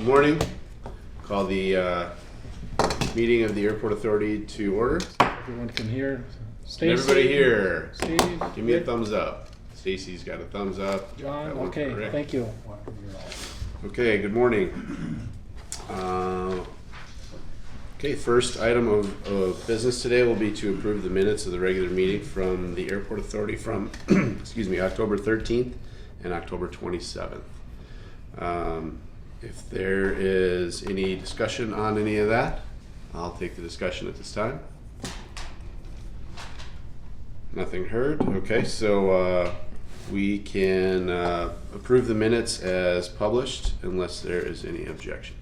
Good morning. Call the meeting of the Airport Authority to order. Everyone can hear. Stacy, Everybody here, Steve, give me a thumbs up. Stacy's got a thumbs up. John, That one's okay, correct. thank you. Okay, good morning. Okay, first item of business today will be to approve the minutes of the regular meeting from the Airport Authority from, excuse me, October 13th and October 27th. If there is any discussion on any of that, I'll take the discussion at this time. Nothing heard. Okay, so we can approve the minutes as published unless there is any objections.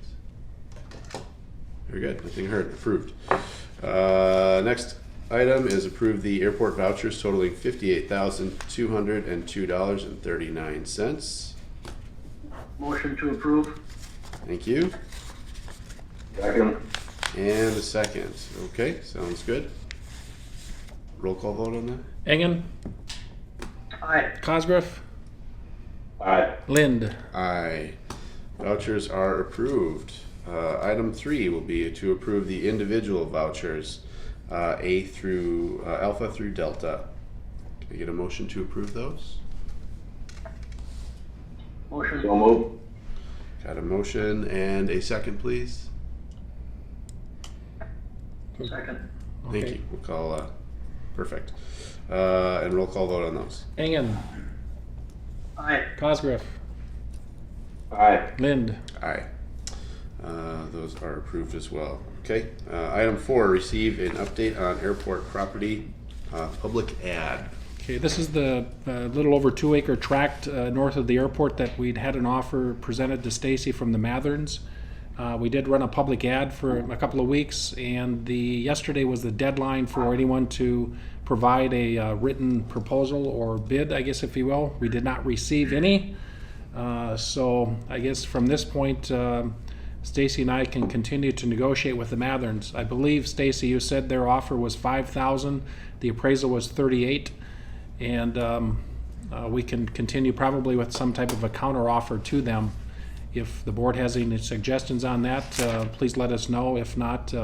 Very good. Nothing heard. Approved. Next item is approve the airport vouchers totaling $58,202.39. Motion to approve. Thank you. Second. And a second. Okay, sounds good. Roll call vote on that? Engen, Aye. Cosgrove, Aye. Lind. Aye. Vouchers are approved. Item 3 will be to approve the individual vouchers, A through Alpha through Delta. Can I get a motion to approve those? Motion. So move. Got a motion and a second, please. Second. Thank Okay. you. We'll call, perfect. And roll call vote on those. Engen, Aye. Cosgrove, Aye. Lind. Aye. Those are approved as well. Okay. Item 4, receive an update on airport property public ad. Okay, this is the little over 2 acre tract north of the airport that we'd had an offer presented to Stacy from the Matherns. We did run a public ad for a couple of weeks, and yesterday was the deadline for anyone to provide a written proposal or bid, I guess if you will. We did not receive any, so I guess from this point, Stacy and I can continue to negotiate with the Matherns. I believe, Stacy, you said their offer was $5,000, the appraisal was $38,000, and we can continue probably with some type of a counter offer to them. If the board has any suggestions on that, please let us know. If not,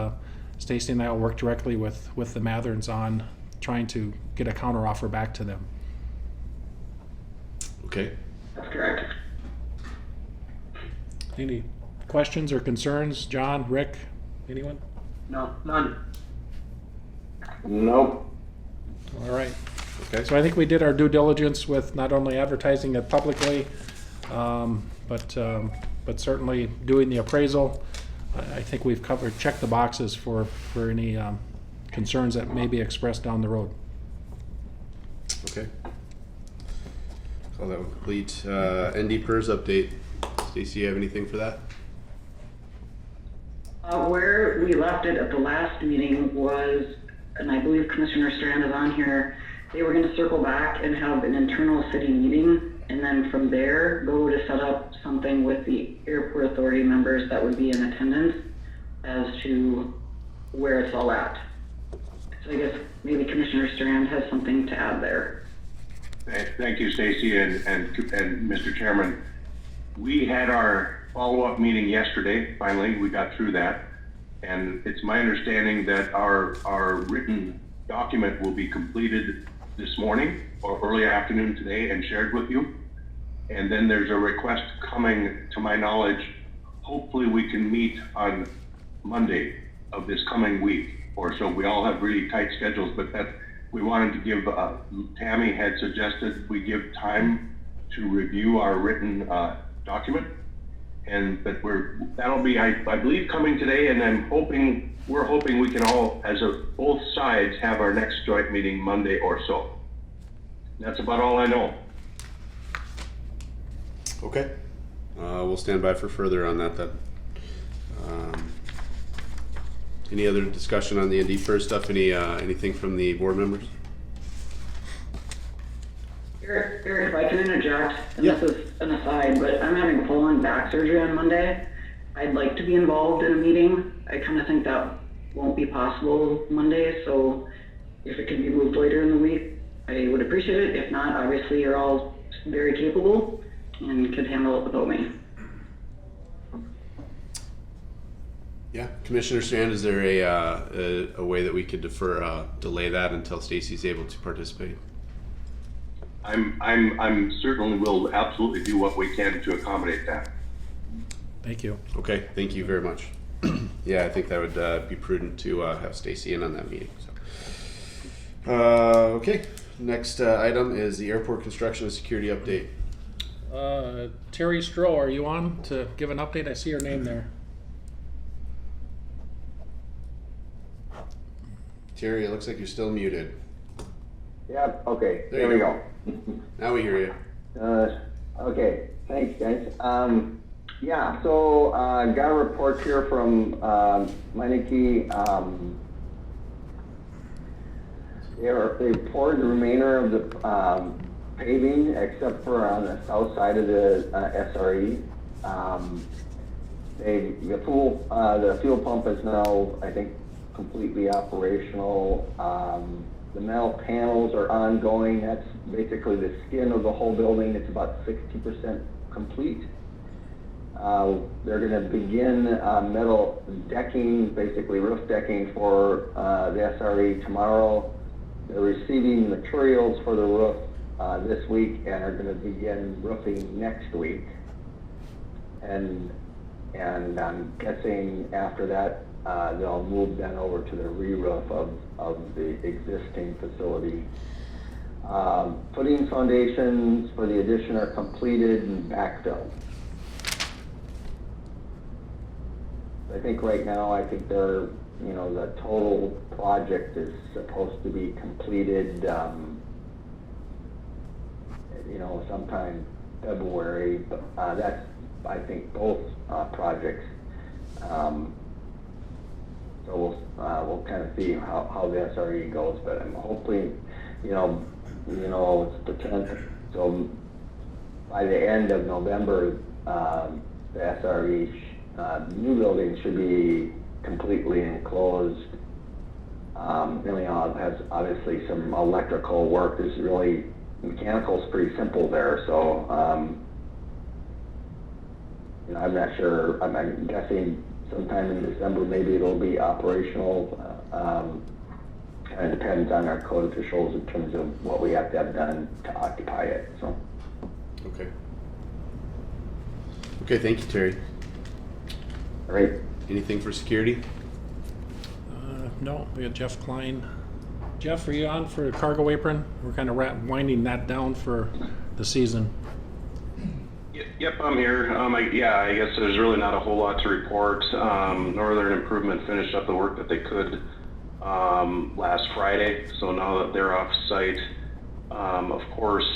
Stacy and I will work directly with the Matherns on trying to get a counter offer back to them. Okay. That's correct. Any questions or concerns? John, Rick, anyone? No, none. No. All right. Okay. So I think we did our due diligence with not only advertising it publicly, but certainly doing the appraisal. I think we've checked the boxes for any concerns that may be expressed down the road. Okay. Call that one complete. ND PERS update. Stacy, you have anything for that? Where we left it at the last meeting was, and I believe Commissioner Strand is on here, they were going to circle back and have an internal city meeting, and then from there go to set up something with the airport authority members that would be in attendance as to where it's all at. So I guess maybe Commissioner Strand has something to add there. Thank you, Stacy and Mr. Chairman. We had our follow-up meeting yesterday. Finally, we got through that. And it's my understanding that our written document will be completed this morning or early afternoon today and shared with you. And then there's a request coming, to my knowledge. Hopefully we can meet on Monday of this coming week or so. We all have really tight schedules, but we wanted to give, Tammy had suggested we give time to review our written document. But that'll be, I believe, coming today, and then we're hoping we can all, both sides, have our next joint meeting Monday or so. That's about all I know. Okay. We'll stand by for further on that then. Any other discussion on the ND PERS stuff? Anything from the board members? Eric, if I can interject, and Yeah. this is an aside, but I'm having full-on back surgery on Monday. I'd like to be involved in a meeting. I kind of think that won't be possible Monday, so if it can be moved later in the week, I would appreciate it. If not, obviously you're all very capable and could handle it without me. Yeah, Commissioner Strand, is there a way that we could delay that until Stacy's able to participate? I'm certainly will absolutely do what we can to accommodate that. Thank you. Okay, thank you very much. Yeah, I think that would be prudent to have Stacy in on that meeting. So. Okay, next item is the airport construction and security update. Terry Stroh, are you on to give an update? I see your name there. Terry, it looks like you're still muted. Yep, okay, There there you we go. go. Now we hear you. Okay, thanks guys. Yeah, so got a report here from Meineke. They poured the remainder of the paving except for on the south side of the SRE. The fuel pump is now, I think, completely operational. The metal panels are ongoing. That's basically the skin of the whole building. It's about 60% complete. They're going to begin metal decking, basically roof decking for the SRE tomorrow. They're receiving materials for the roof this week and are going to begin roofing next week. And I'm guessing after that they'll move then over to the re-roof of the existing facility. Footing foundations for the addition are completed and backfilled. I think right now, the total project is supposed to be completed, sometime February, but that's, I think, both projects. So we'll kind of see how the SRE goes, but I'm hoping, it's the 10th, so by the end of November, the SRE new building should be completely enclosed. It has obviously some electrical work. There's really, mechanical's pretty simple there, so I'm not sure. I'm guessing sometime in December maybe it'll be operational. Kind of depends on our code officials in terms of what we have to have done to occupy it. So. Okay. Okay, thank you, Terry. All right. Anything for security? No, we got Jeff Klein. Jeff, are you on for cargo apron? We're kind of winding that down for the season. Yep, I'm here. I guess there's really not a whole lot to report. Northern Improvement finished up the work that they could last Friday, so now that they're off site, of course,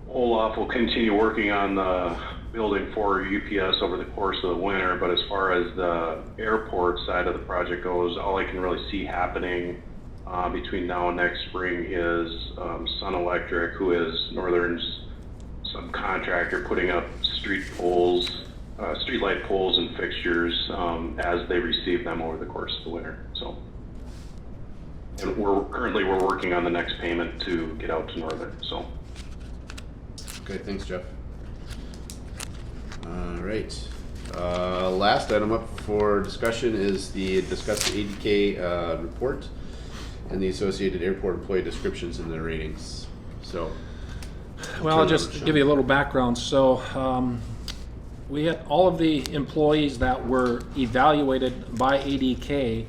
Olaf will continue working on the building for UPS over the course of the winter, but as far as the airport side of the project goes, all I can really see happening between now and next spring is Sun Electric, who is Northern's subcontractor, putting up streetlight poles and fixtures as they receive them over the course of the winter. So, and we're working on the next payment to get out to Northern. So. Okay, thanks, Jeff. All right. Last item up for discussion is discuss the ADK report and the associated airport employee descriptions and their ratings. So, Well, I'll just give you a little background. So we had all of the employees that were evaluated by ADK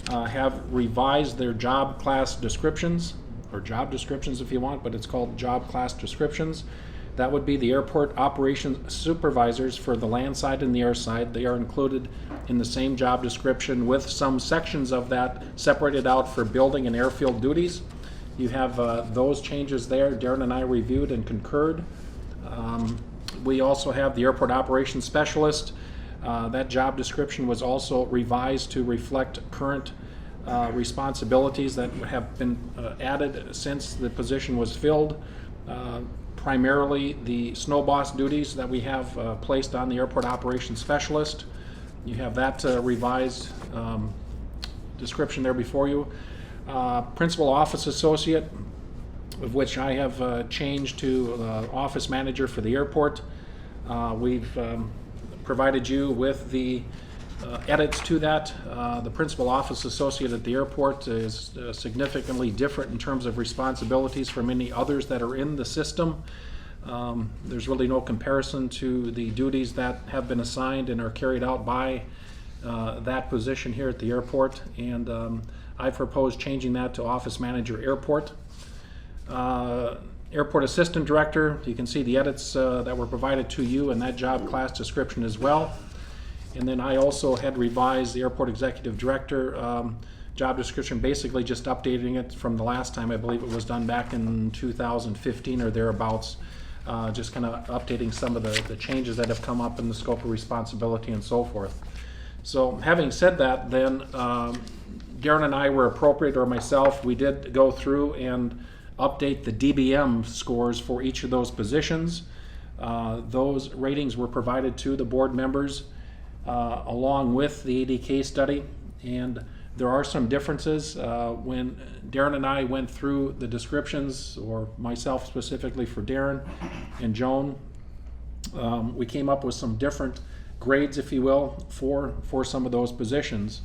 have revised their job class descriptions, or job descriptions if you want, but it's called job class descriptions. That would be the airport operations supervisors for the land side and the air side. They are included in the same job description with some sections of that separated out for building and airfield duties. You have those changes there. Darren and I reviewed and concurred. We also have the airport operations specialist. That job description was also revised to reflect current responsibilities that have been added since the position was filled. Primarily the snow boss duties that we have placed on the airport operations specialist. You have that revised description there before you. Principal office associate, of which I have changed to office manager for the airport. We've provided you with the edits to that. The principal office associate at the airport is significantly different in terms of responsibilities from any others that are in the system. There's really no comparison to the duties that have been assigned and are carried out by that position here at the airport, and I've proposed changing that to Office Manager Airport. Airport Assistant Director, you can see the edits that were provided to you in that job class description as well. And then I also had revised the Airport Executive Director job description, basically just updating it from the last time. I believe it was done back in 2015 or thereabouts. Just kind of updating some of the changes that have come up in the scope of responsibility and so forth. So having said that, then Darren and I were appropriate, or myself, we did go through and update the DBM scores for each of those positions. Those ratings were provided to the board members along with the ADK study, and there are some differences. When Darren and I went through the descriptions, or myself specifically for Darren and Joan, we came up with some different grades, if you will, for some of those positions,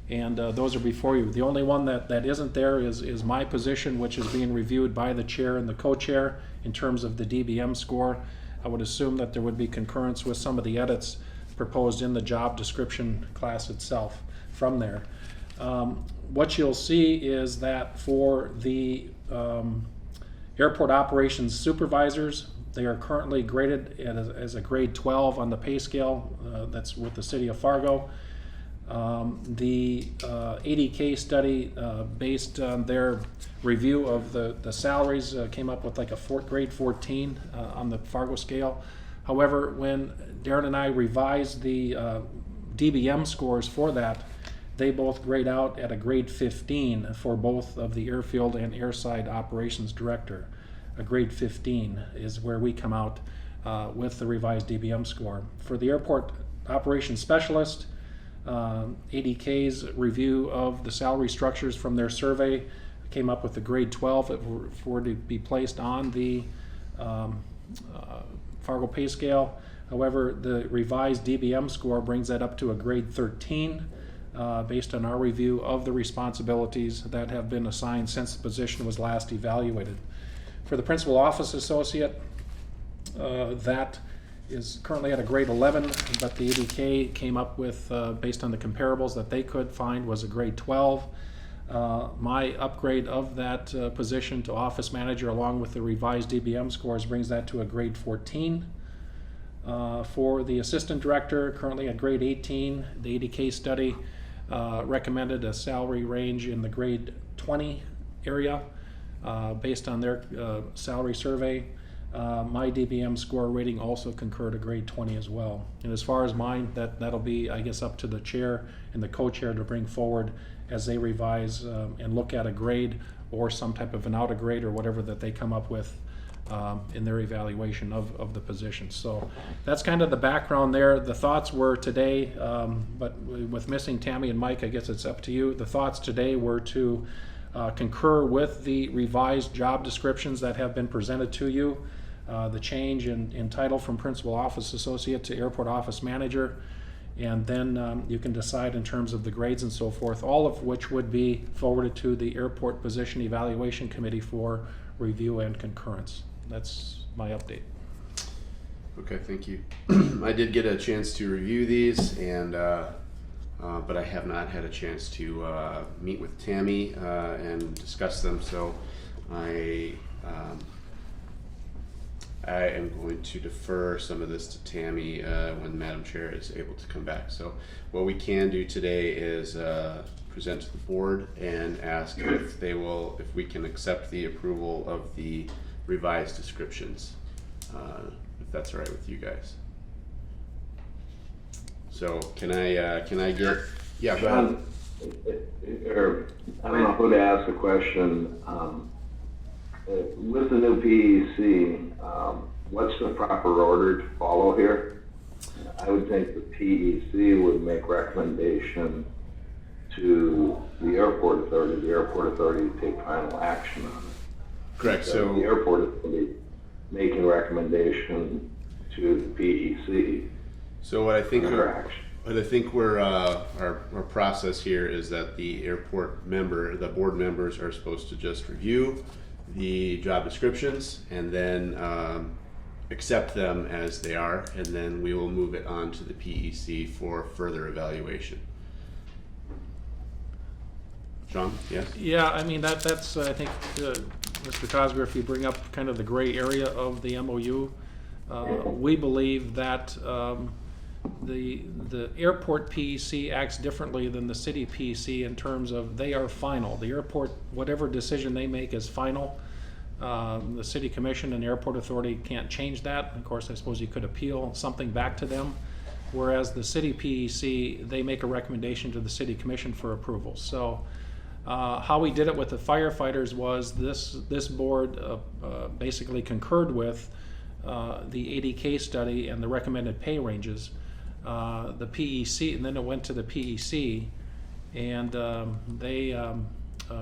and those are before you. The only one that isn't there is my position, which is being reviewed by the chair and the co-chair in terms of the DBM score. I would assume that there would be concurrence with some of the edits proposed in the job description class itself from there. What you'll see is that for the airport operations supervisors, they are currently graded as a grade 12 on the pay scale. That's with the city of Fargo. The ADK study, based on their review of the salaries, came up with like a grade 14 on the Fargo scale. However, when Darren and I revised the DBM scores for that, they both grade out at a grade 15 for both of the airfield and airside operations director. A grade 15 is where we come out with the revised DBM score. For the airport operations specialist, ADK's review of the salary structures from their survey came up with a grade 12 for to be placed on the Fargo pay scale. However, the revised DBM score brings that up to a grade 13 based on our review of the responsibilities that have been assigned since the position was last evaluated. For the principal office associate, that is currently at a grade 11, but the ADK came up with, based on the comparables that they could find, was a grade 12. My upgrade of that position to office manager along with the revised DBM scores brings that to a grade 14. For the assistant director, currently at grade 18, the ADK study recommended a salary range in the grade 20 area based on their salary survey. My DBM score rating also concurred a grade 20 as well. And as far as mine, that'll be, I guess, up to the chair and the co-chair to bring forward as they revise and look at a grade or some type of an out of grade or whatever that they come up with in their evaluation of the position. So that's kind of the background there. The thoughts were today, but with missing Tammy and Mike, I guess it's up to you. The thoughts today were to concur with the revised job descriptions that have been presented to you, the change in title from principal office associate to airport office manager, and then you can decide in terms of the grades and so forth, all of which would be forwarded to the airport position evaluation committee for review and concurrence. That's my update. Okay, thank you. I did get a chance to review these, and but I have not had a chance to meet with Tammy and discuss them. So I am going to defer some of this to Tammy when Madam Chair is able to come back. So what we can do today is present to the board and ask if we can accept the approval of the revised descriptions, if that's all right with you guys. So can I get, yeah, go ahead. I don't know who to ask the question. With the new PEC, what's the proper order to follow here? I would think the PEC would make recommendation to the airport authority to take final action on it. Correct. So the airport authority making recommendation to the PEC. So what I think, But I think we're our process here is that the the board members are supposed to just review the job descriptions and then accept them as they are, and then we will move it on to the PEC for further evaluation. John, yes? Yeah, I mean, that's, I think, Mr. Cosgrove, you bring up kind of the gray area of the MOU. We believe that the airport PEC acts differently than the city PEC in terms of they are final. The airport, whatever decision they make is final. The city commission and the airport authority can't change that. Of course, I suppose you could appeal something back to them. Whereas the city PEC, they make a recommendation to the city commission for approval. So how we did it with the firefighters was this board basically concurred with the ADK study and the recommended pay ranges. The PEC, and then it went to the PEC, and they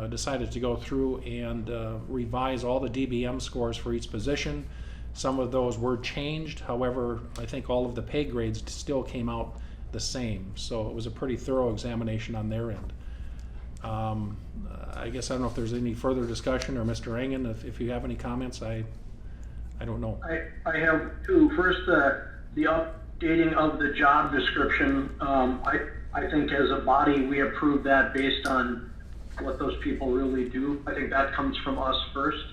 decided to go through and revise all the DBM scores for each position. Some of those were changed. However, I think all of the pay grades still came out the same. So it was a pretty thorough examination on their end. I guess I don't know if there's any further discussion, or Mr. Engen, if you have any comments, I don't know. I have two. First, the updating of the job description. I think as a body, we approve that based on what those people really do. I think that comes from us first,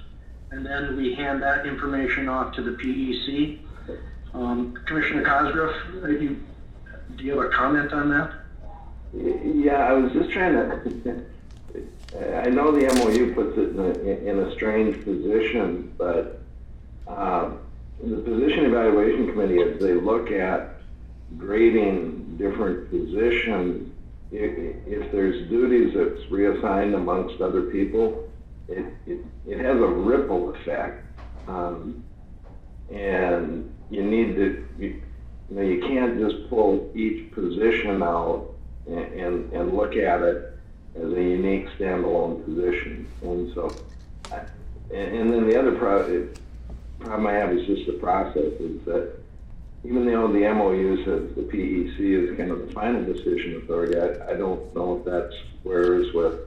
and then we hand that information off to the PEC. Commissioner Cosgrove, do you have a comment on that? Yeah, I was just trying to, I know the MOU puts it in a strange position, but the Position Evaluation Committee, as they look at grading different positions, if there's duties that's reassigned amongst other people, it has a ripple effect. And you need to, you can't just pull each position out and look at it as a unique standalone position. And so, and then the other problem I have is just the process, is that even though the MOU says the PEC is kind of the final decision authority, I don't know if that squares with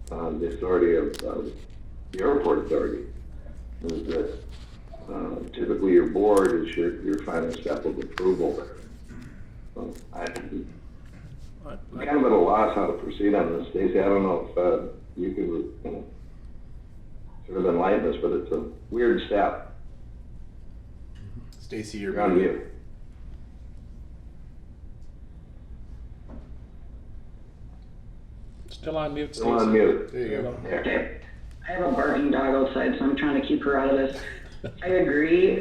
the authority of the airport authority. Is that typically your board is your final step of approval. So I'm kind of at a loss how to proceed on this, Stacey. I don't know if you could sort of enlighten us, but it's a weird step. Stacey, You're on mute. Still on mute, Still on Stacey. mute. There you go. Okay. I have a barking dog outside, so I'm trying to keep her out of this. I agree.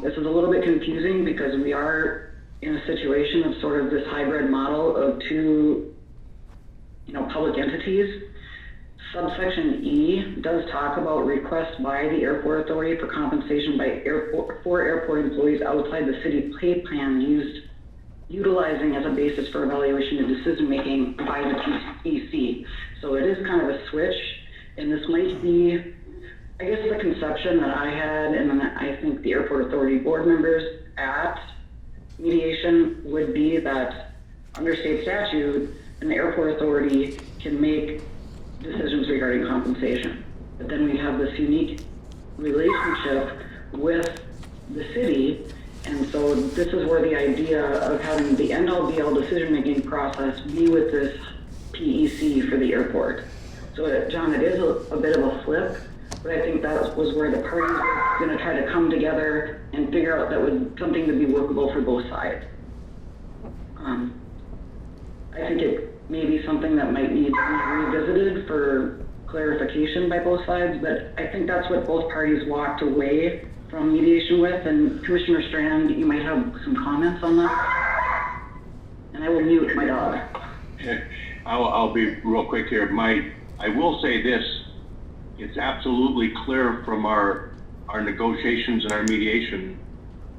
This is a little bit confusing because we are in a situation of sort of this hybrid model of two, public entities. Subsection E does talk about requests by the airport authority for compensation for airport employees outside the city pay plan utilizing as a basis for evaluation and decision making by the PEC. So it is kind of a switch, and this might be, I guess, the conception that I had, and then I think the airport authority board members at mediation would be that under state statute, an airport authority can make decisions regarding compensation. But then we have this unique relationship with the city, and so this is where the idea of having the end-all be-all decision-making process be with this PEC for the airport. So, John, it is a bit of a flip, but I think that was where the parties were going to try to come together and figure out that would something to be workable for both sides. I think it may be something that might need to be revisited for clarification by both sides, but I think that's what both parties walked away from mediation with. And Commissioner Strand, you might have some comments on that. And I will mute my dog. I'll be real quick here. I will say this, it's absolutely clear from our negotiations and our mediation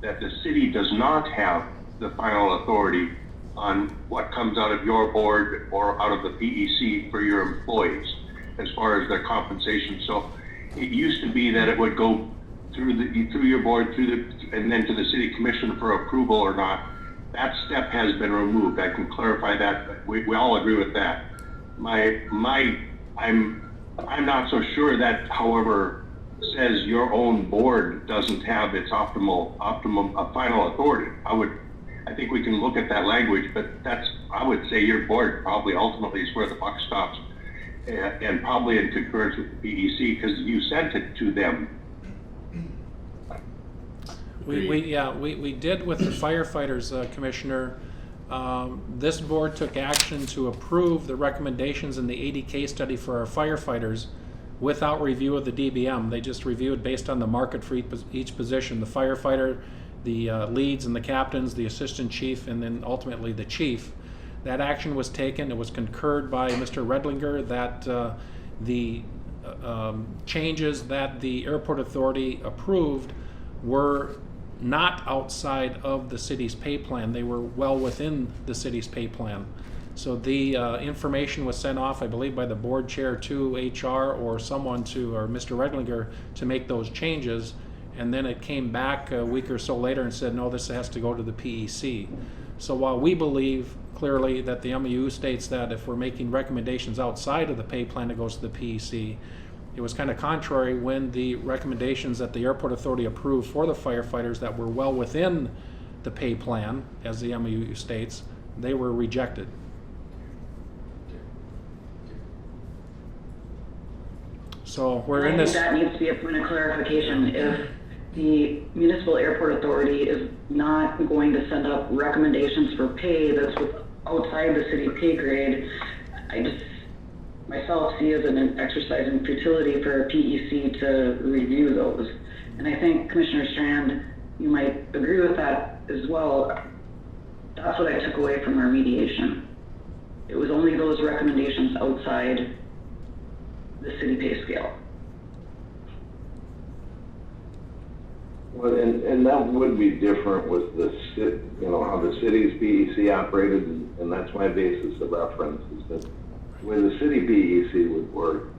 that the city does not have the final authority on what comes out of your board or out of the PEC for your employees as far as their compensation. So it used to be that it would go through your board, and then to the city commission for approval or not. that step has been removed. I can clarify that, but we all agree with that. I'm not so sure that, however, says your own board doesn't have its optimum final authority. I think we can look at that language, but I would say your board probably ultimately is where the buck stops, and probably in concurrence with the PEC, because you sent it to them. We did with the firefighters, Commissioner. This board took action to approve the recommendations in the ADK study for our firefighters without review of the DBM. They just reviewed based on the market for each position, the firefighter, the leads and the captains, the assistant chief, and then ultimately the chief. That action was taken. It was concurred by Mr. Redlinger that the changes that the airport authority approved were not outside of the city's pay plan. They were well within the city's pay plan. So the information was sent off, I believe, by the board chair to HR or someone or Mr. Redlinger to make those changes. And then it came back a week or so later and said, no, this has to go to the PEC. So while we believe clearly that the MOU states that if we're making recommendations outside of the pay plan, it goes to the PEC, it was kind of contrary when the recommendations that the airport authority approved for the firefighters that were well within the pay plan, as the MOU states, they were rejected. So we're in this. That needs to be a point of clarification. If the municipal airport authority is not going to send up recommendations for pay that's outside the city pay grade, I just myself see as an exercise in futility for a PEC to review those. And I think Commissioner Strand, you might agree with that as well. That's what I took away from our mediation. It was only those recommendations outside the city pay scale. Well, and that would be different with how the city's PEC operated, and that's my basis of reference, is that the way the city PEC would work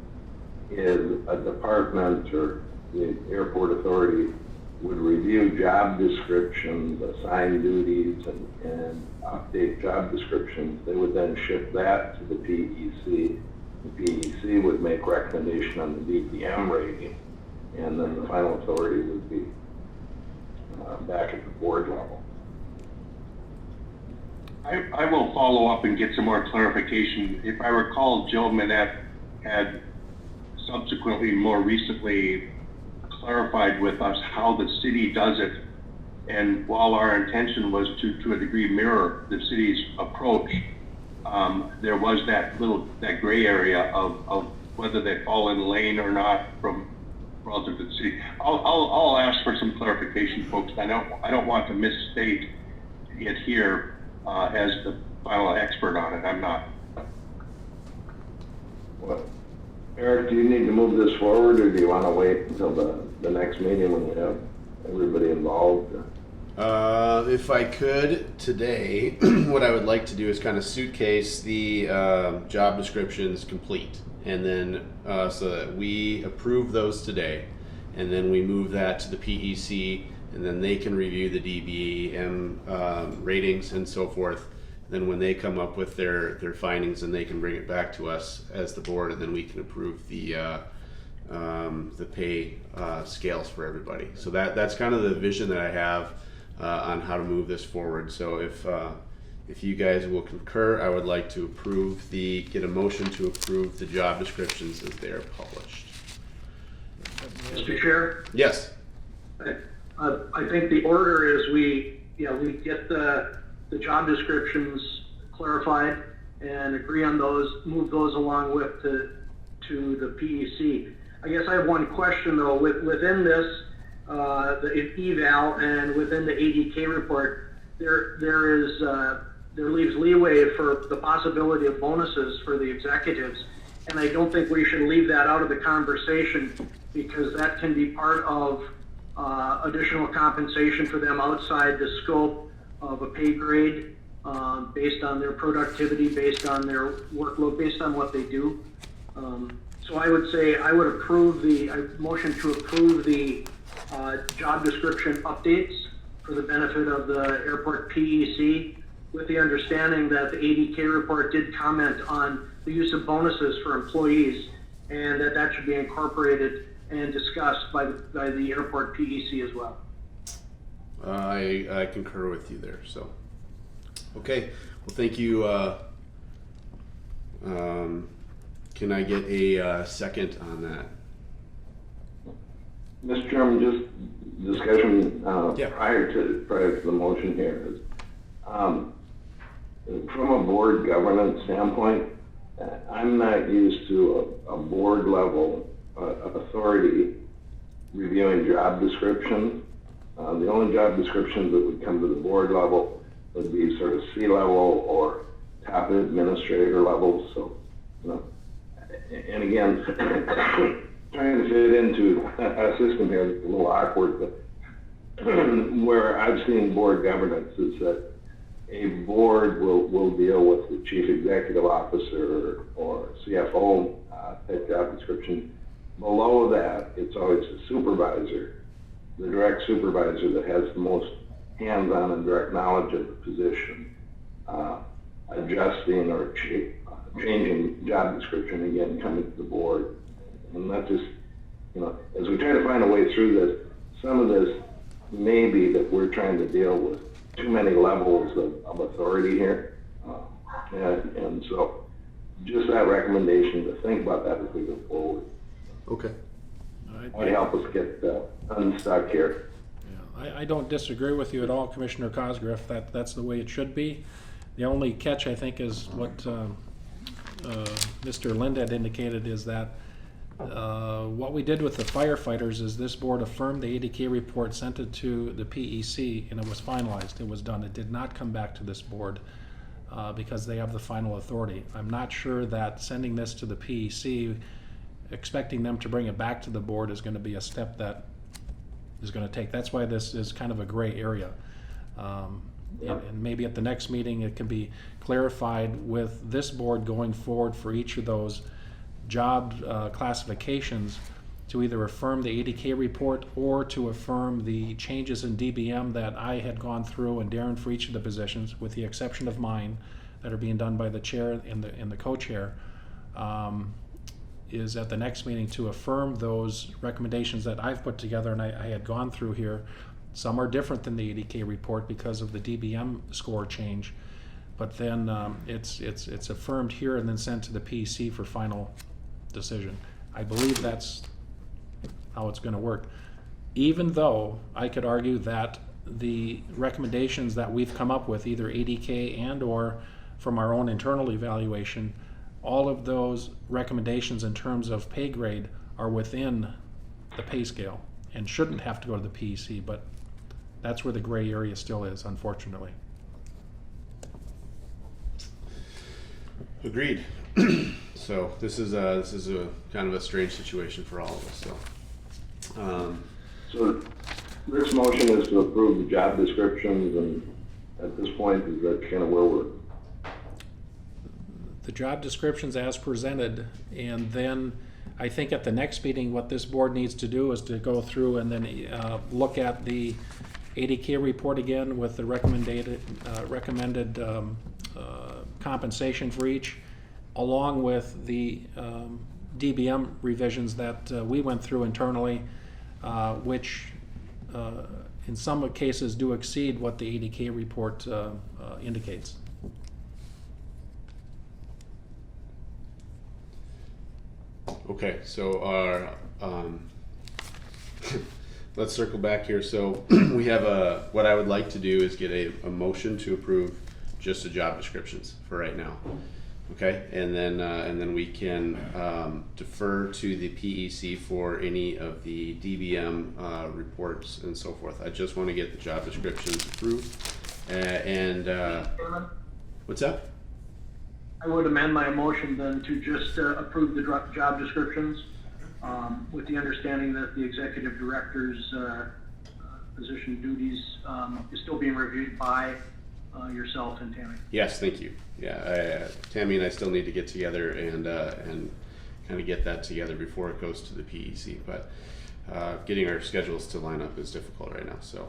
is a department or the airport authority would review job descriptions, assign duties, and update job descriptions. They would then ship that to the PEC. The PEC would make recommendation on the DPM rating, and then the final authority would be back at the board level. I will follow up and get some more clarification. If I recall, Joe Minette had subsequently, more recently, clarified with us how the city does it. And while our intention was to a degree mirror the city's approach, there was that gray area of whether they fall in lane or not from relative to the city. I'll ask for some clarification, folks. I don't want to misstate it here as the final expert on it. I'm not. Well, Eric, do you need to move this forward, or do you want to wait until the next meeting when we have everybody involved? If I could today, what I would like to do is kind of suitcase the job descriptions complete, and then so that we approve those today, and then we move that to the PEC, and then they can review the DBM ratings and so forth. Then when they come up with their findings, and they can bring it back to us as the board, and then we can approve the pay scales for everybody. So that's kind of the vision that I have on how to move this forward. So if you guys will concur, I would like to get a motion to approve the job descriptions as they are published. Mr. Chair? Yes. I think the order is we get the job descriptions clarified and agree on those, move those along with to the PEC. I guess I have one question though. Within this, the eval and within the ADK report, there leaves leeway for the possibility of bonuses for the executives, and I don't think we should leave that out of the conversation, because that can be part of additional compensation for them outside the scope of a pay grade, based on their productivity, based on their workload, based on what they do. So I would say I motion to approve the job description updates for the benefit of the airport PEC, with the understanding that the ADK report did comment on the use of bonuses for employees, and that should be incorporated and discussed by the airport PEC as well. I concur with you there. So, okay. Well, thank you. Can I get a second on that? Mr. Chairman, just discussion Yeah. prior to the motion here is, from a board governance standpoint, I'm not used to a board level authority reviewing job descriptions. The only job descriptions that would come to the board level would be sort of C-level or top administrator levels. So, you know, and again, trying to fit into a system here is a little awkward, but where I've seen board governance is that a board will deal with the chief executive officer or CFO type job description. Below that, it's always the supervisor, the direct supervisor that has the most hands-on and direct knowledge of the position, adjusting or changing job description, again, coming to the board. And that just, you know, as we try to find a way through this, some of this may be that we're trying to deal with too many levels of authority here. And so just that recommendation to think about that as we go forward. Okay. Might help us get unstuck here. Yeah, I don't disagree with you at all, Commissioner Cosgriff. That's the way it should be. The only catch, I think, is what Mr. Lind had indicated, is that what we did with the firefighters is this board affirmed the ADK report, sent it to the PEC, and it was finalized. It was done. It did not come back to this board because they have the final authority. I'm not sure that sending this to the PEC, expecting them to bring it back to the board, is going to be a step that is going to take. That's why this is kind of a gray area. And maybe at the next meeting it can be clarified with this board going forward for each of those job classifications to either affirm the ADK report or to affirm the changes in DBM that I had gone through, and Darren, for each of the positions, with the exception of mine, that are being done by the chair and the co-chair, is at the next meeting to affirm those recommendations that I've put together and I had gone through here. Some are different than the ADK report because of the DBM score change, but then it's affirmed here and then sent to the PEC for final decision. I believe that's how it's going to work. Even though I could argue that the recommendations that we've come up with, either ADK and or from our own internal evaluation, all of those recommendations in terms of pay grade are within the pay scale and shouldn't have to go to the PEC, but that's where the gray area still is, unfortunately. Agreed. So this is a kind of a strange situation for all of us. So, So Rick's motion is to approve the job descriptions, and at this point, is that kind of where we're? The job descriptions as presented, and then I think at the next meeting what this board needs to do is to go through and then look at the ADK report again with the recommended compensation for each, along with the DBM revisions that we went through internally, which in some cases do exceed what the ADK report indicates. okay, so our let's circle back here. So we have what I would like to do is get a motion to approve just the job descriptions for right now. Okay, and then we can defer to the PEC for any of the DBM reports and so forth. I just want to get the job descriptions approved. What's that? I would amend my motion then to just approve the job descriptions with the understanding that the executive director's position duties is still being reviewed by yourself and Tammy. Yes, thank you. Yeah, Tammy and I still need to get together and kind of get that together before it goes to the PEC. But getting our schedules to line up is difficult right now. So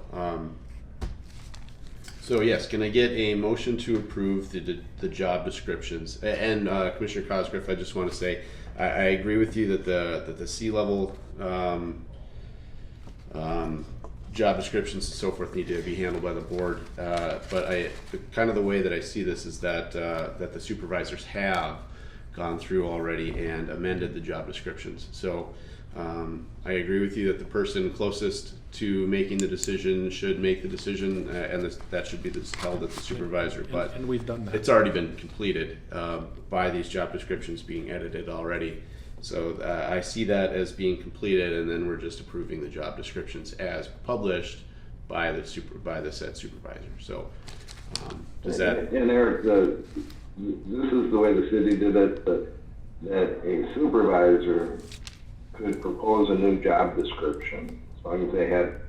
So yes, can I get a motion to approve the job descriptions? And Commissioner Cosgriff, I just want to say, I agree with you that the C-level job descriptions and so forth need to be handled by the board. But kind of the way that I see this is that the supervisors have gone through already and amended the job descriptions. So I agree with you that the person closest to making the decision should make the decision, and that should be held at the supervisor. But And we've done that. it's already been completed by these job descriptions being edited already. So I see that as being completed, and then we're just approving the job descriptions as published by the said supervisor. So does that? And Eric, this is the way the city did it, that a supervisor could propose a new job description, as long as they had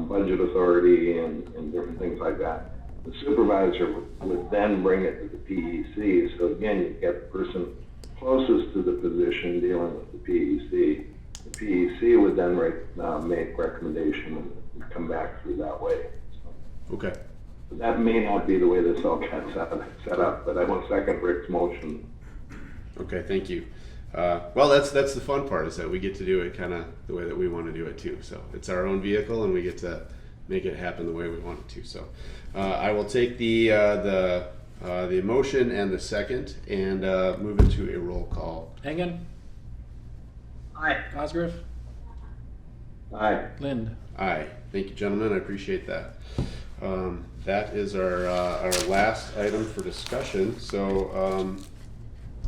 budget authority and different things like that. The supervisor would then bring it to the PEC. So again, you get the person closest to the position dealing with the PEC. The PEC would then make recommendation and come back through that way. So Okay. that may not be the way this all got set up, but I will second Rick's motion. Okay, thank you. Well, that's the fun part, is that we get to do it kind of the way that we want to do it too. So it's our own vehicle, and we get to make it happen the way we want it to. So I will take the motion and the second and move into a roll call. Engen, Aye. Cosgriff, Aye. Lind. Aye. Thank you, gentlemen. I appreciate that. That is our last item for discussion. So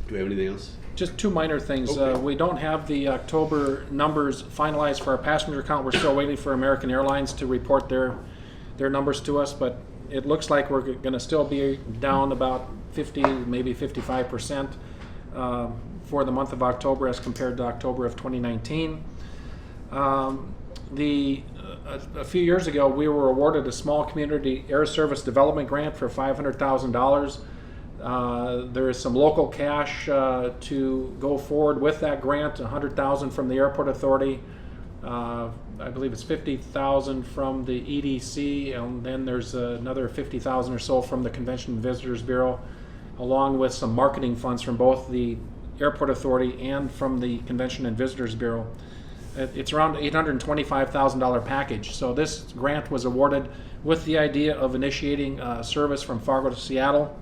do we have anything else? Just two minor things. Okay. We don't have the October numbers finalized for our passenger count. We're still waiting for American Airlines to report their numbers to us, but it looks like we're going to still be down about 50, maybe 55% for the month of October as compared to October of 2019. A few years ago, we were awarded a small community air service development grant for $500,000. There is some local cash to go forward with that grant, $100,000 from the airport authority. I believe it's $50,000 from the EDC, and then there's another $50,000 or so from the Convention and Visitors Bureau, along with some marketing funds from both the airport authority and from the Convention and Visitors Bureau. It's around $825,000 package. So this grant was awarded with the idea of initiating service from Fargo to Seattle.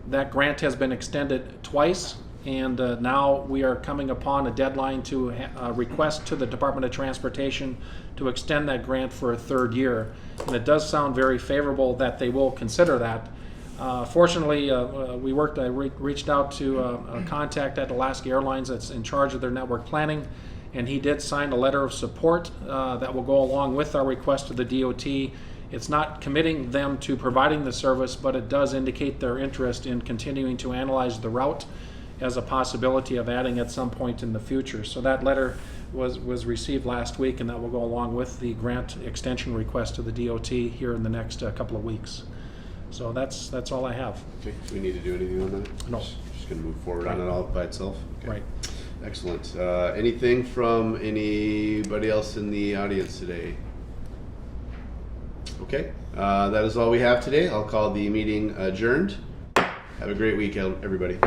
That grant has been extended twice, and now we are coming upon a deadline to request to the Department of Transportation to extend that grant for a third year. And it does sound very favorable that they will consider that. Fortunately, I reached out to a contact at Alaska Airlines that's in charge of their network planning, and he did sign a letter of support that will go along with our request to the DOT. It's not committing them to providing the service, but it does indicate their interest in continuing to analyze the route as a possibility of adding at some point in the future. So that letter was received last week, and that will go along with the grant extension request to the DOT here in the next couple of weeks. So that's all I have. Okay. Do we need to do anything on that? No. Just going to move forward on it all by itself? Okay. Right. Excellent. Anything from anybody else in the audience today? Okay, that is all we have today. I'll call the meeting adjourned. Have a great week, everybody.